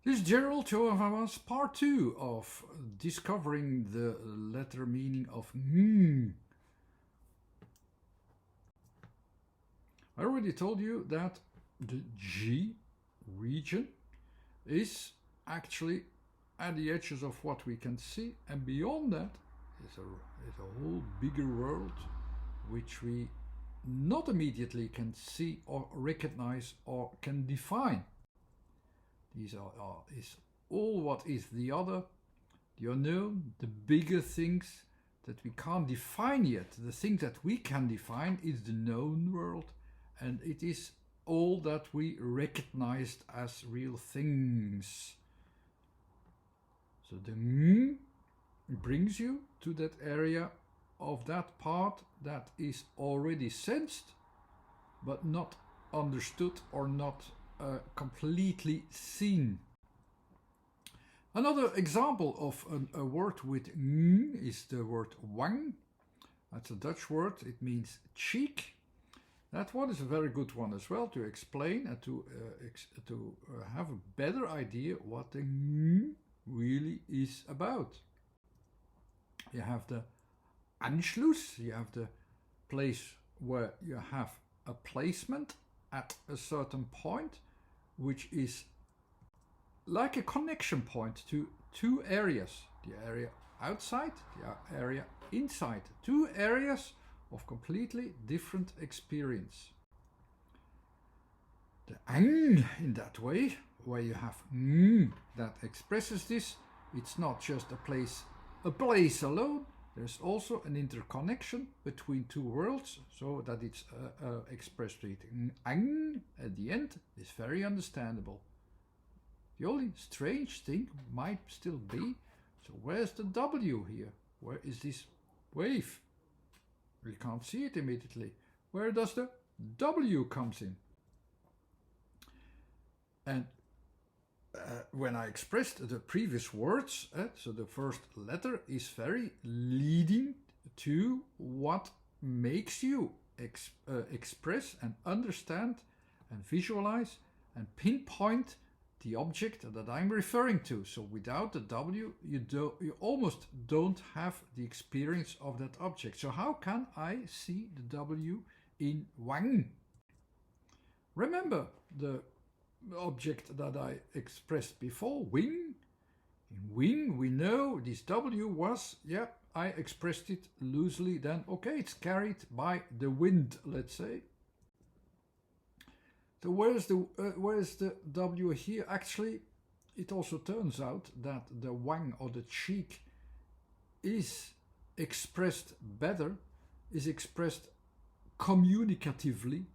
This is Gerald Joavavas, part 2 of discovering the letter meaning of ng. I already told you that the G region is actually at the edges of what we can see, and beyond that is a whole bigger world which we not immediately can see or recognize or can define. These is all what is the other, the unknown, the bigger things that we can't define yet. The thing that we can define is the known world, and it is all that we recognized as real things. So the ng brings you to that area of that part that is already sensed, but not understood or not completely seen. Another example of a word with ng is the word wang. That's a Dutch word. It means cheek. That one is a very good one as well to explain and to have a better idea what the ng really is about. You have the Anschluss, you have the place where you have a placement at a certain point, which is like a connection point to two areas, the area outside, the area inside, two areas of completely different experience. The ang in that way, where you have ng that expresses this, it's not just a place alone. There's also an interconnection between two worlds, so that it's expressed with ang at the end is very understandable. The only strange thing might still be, so where's the W here? Where is this wave? We can't see it immediately. Where does the W comes in? And when I expressed the previous words, so the first letter is very leading to what makes you express and understand and visualize and pinpoint the object that I'm referring to. So without the W, you almost don't have the experience of that object. So how can I see the W in wang? Remember the object that I expressed before, wing. In wing, we know this W was, I expressed it loosely then, okay, it's carried by the wind, let's say. So where's the W here? Actually, it also turns out that the wang or the cheek is expressed better, is expressed communicatively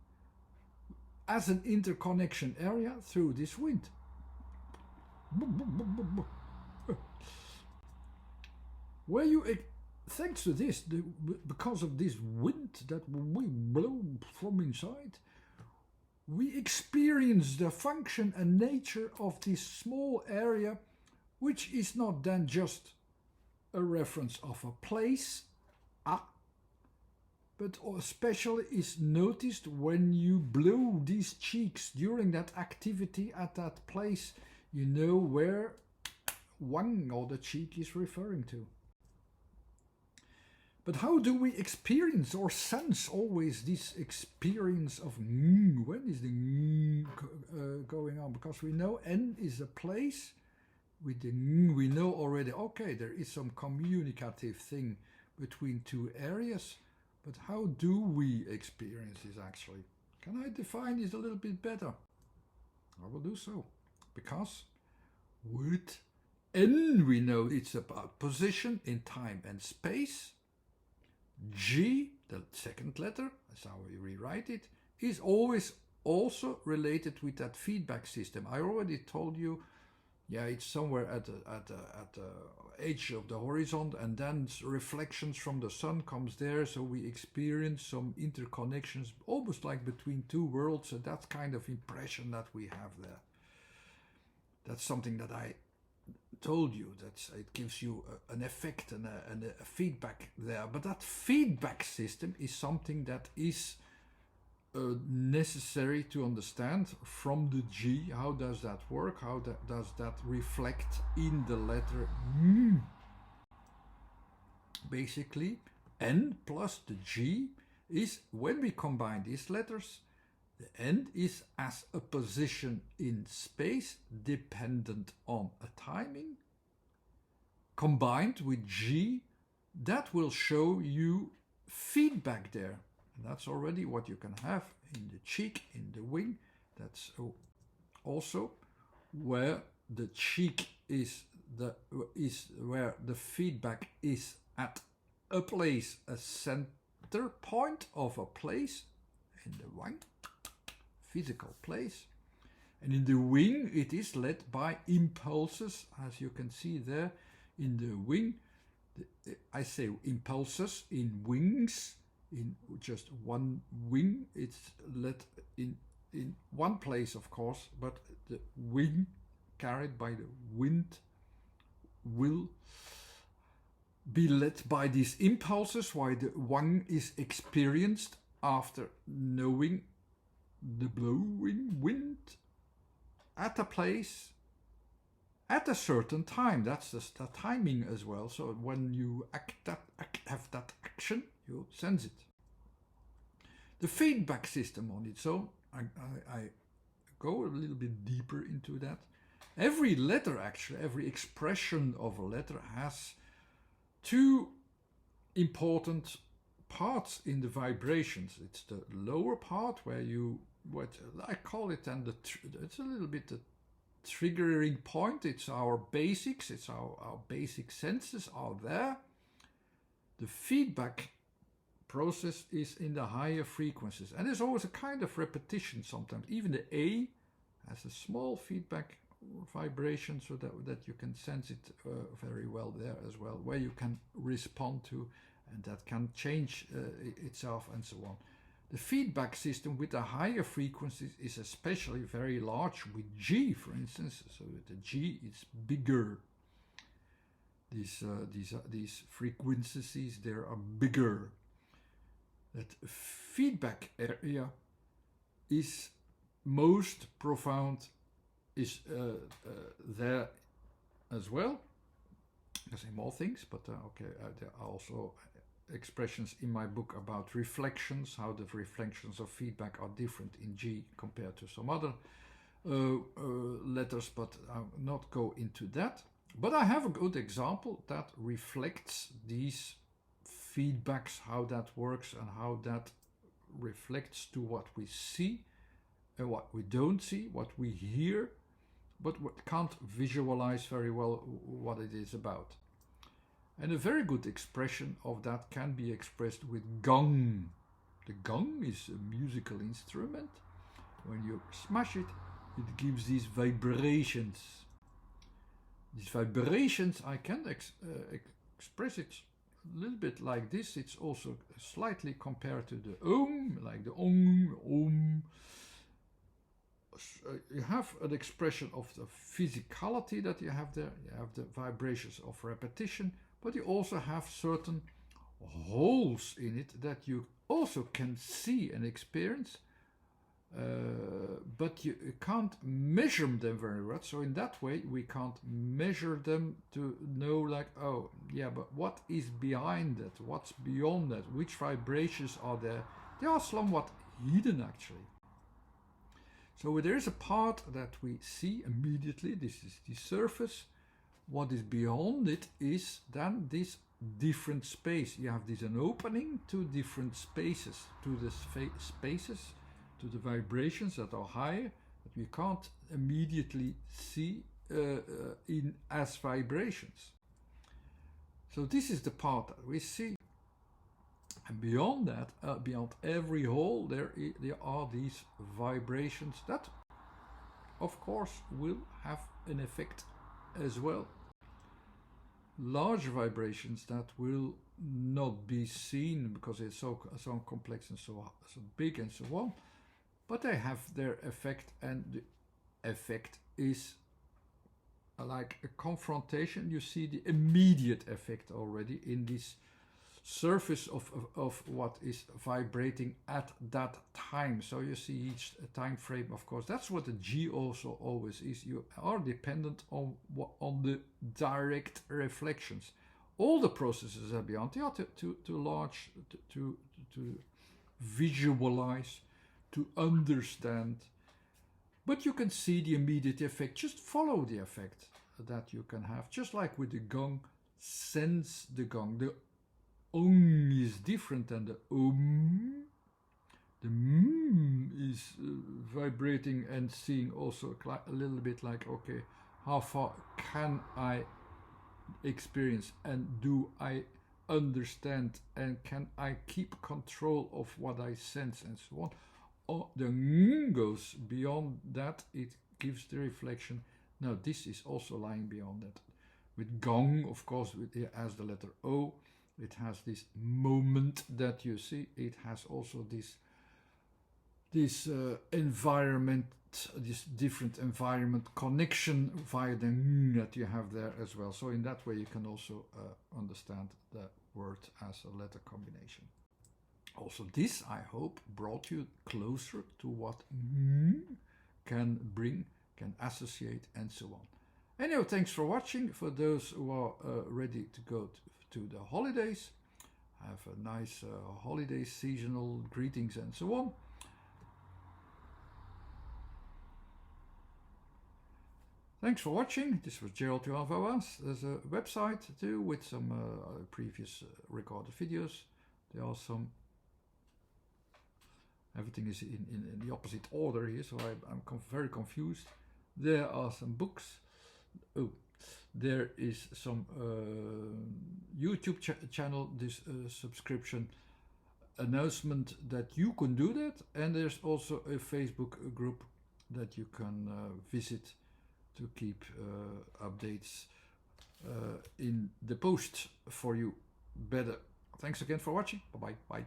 as an interconnection area through this wind. Where you, thanks to this, because of this wind that we blow from inside, we experience the function and nature of this small area, which is not then just a reference of a place, but especially is noticed when you blow these cheeks during that activity at that place. You know where wang or the cheek is referring to. But how do we experience or sense always this experience of ng? When is the ng going on? Because we know n is a place. With the ng we know already, okay, there is some communicative thing between two areas. But how do we experience this actually? Can I define this a little bit better? I will do so. Because with n we know it's about position in time and space. G, the second letter, that's how we rewrite it, is always also related with that feedback system. I already told you, it's somewhere at the edge of the horizon, and then reflections from the sun comes there, so we experience some interconnections, almost like between two worlds, and that kind of impression that we have there. That's something that I told you, that it gives you an effect and a feedback there. But that feedback system is something that is necessary to understand from the G. How does that work? How does that reflect in the letter N? Basically, N plus the G is, when we combine these letters, the N is as a position in space dependent on a timing, combined with G, that will show you feedback there. And that's already what you can have in the cheek, in the wing. That's also where the cheek is where the feedback is at a place, a center point of a place in the WANG, physical place. And in the wing it is led by impulses, as you can see there in the wing. I say impulses in wings, in just one wing. It's led in one place, of course, but the wing carried by the wind will be led by these impulses, while the WANG is experienced after knowing the blowing wind at a place at a certain time. That's the timing as well. So when you have that action, you sense it. The feedback system on its own, I go a little bit deeper into that. Every letter, actually, every expression of a letter has two important parts in the vibrations. It's the lower part where what I call it, and it's a little bit the triggering point. It's our basics, it's our basic senses are there. The feedback process is in the higher frequencies, and there's always a kind of repetition sometimes. Even the A has a small feedback vibration, so that you can sense it very well there as well, where you can respond to, and that can change itself and so on. The feedback system with the higher frequencies is especially very large with G, for instance, so that the G is bigger. These frequencies there are bigger. That feedback area is most profound, is there as well. I say more things, but okay, there are also expressions in my book about reflections, how the reflections of feedback are different in G compared to some other letters, but I'll not go into that. But I have a good example that reflects these feedbacks, how that works and how that reflects to what we see and what we don't see, what we hear, but can't visualize very well what it is about. And a very good expression of that can be expressed with gong. The gong is a musical instrument. When you smash it, it gives these vibrations. These vibrations, I can express it a little bit like this. It's also slightly compared to the om, like the om. You have an expression of the physicality that you have there. You have the vibrations of repetition, but you also have certain holes in it that you also can see and experience, but you can't measure them very well. So in that way, we can't measure them to know, like, oh yeah, but what is behind that? What's beyond that? Which vibrations are there? They are somewhat hidden, actually. So there is a part that we see immediately. This is the surface. What is beyond it is then this different space. You have this an opening to different spaces, to the spaces, to the vibrations that are higher, that we can't immediately see in as vibrations. So this is the part that we see. And beyond that, beyond every hole, there are these vibrations that, of course, will have an effect as well. Large vibrations that will not be seen because it's so complex and so big and so on, but they have their effect, and the effect is like a confrontation. You see the immediate effect already in this surface of what is vibrating at that time. So you see each time frame, of course. That's what the G also always is. You are dependent on the direct reflections. All the processes are beyond. You have to visualize, to understand. But you can see the immediate effect. Just follow the effect that you can have. Just like with the gong, sense the gong. The ong is different than the The is vibrating and seeing also a little bit like, okay, how far can I experience, and do I understand, and can I keep control of what I sense, and so on. The goes beyond that. It gives the reflection. Now this is also lying beyond that. With gong, of course, it has the letter O. It has this moment that you see. It has also this environment, this different environment connection via the that you have there as well. So in that way you can also understand the word as a letter combination. Also this, I hope, brought you closer to what can bring, can associate, and so on. Anyway, thanks for watching. For those who are ready to go to the holidays, have a nice holiday seasonal greetings and so on. Thanks for watching. This was Gerald Johan Vauas. There's a website too with some previous recorded videos. There are some. Everything is in the opposite order here, so I'm very confused. There are some books. Oh, there is some YouTube channel, this subscription announcement that you can do that, and there's also a Facebook group that you can visit to keep updates in the post for you better. Thanks again for watching. Bye bye.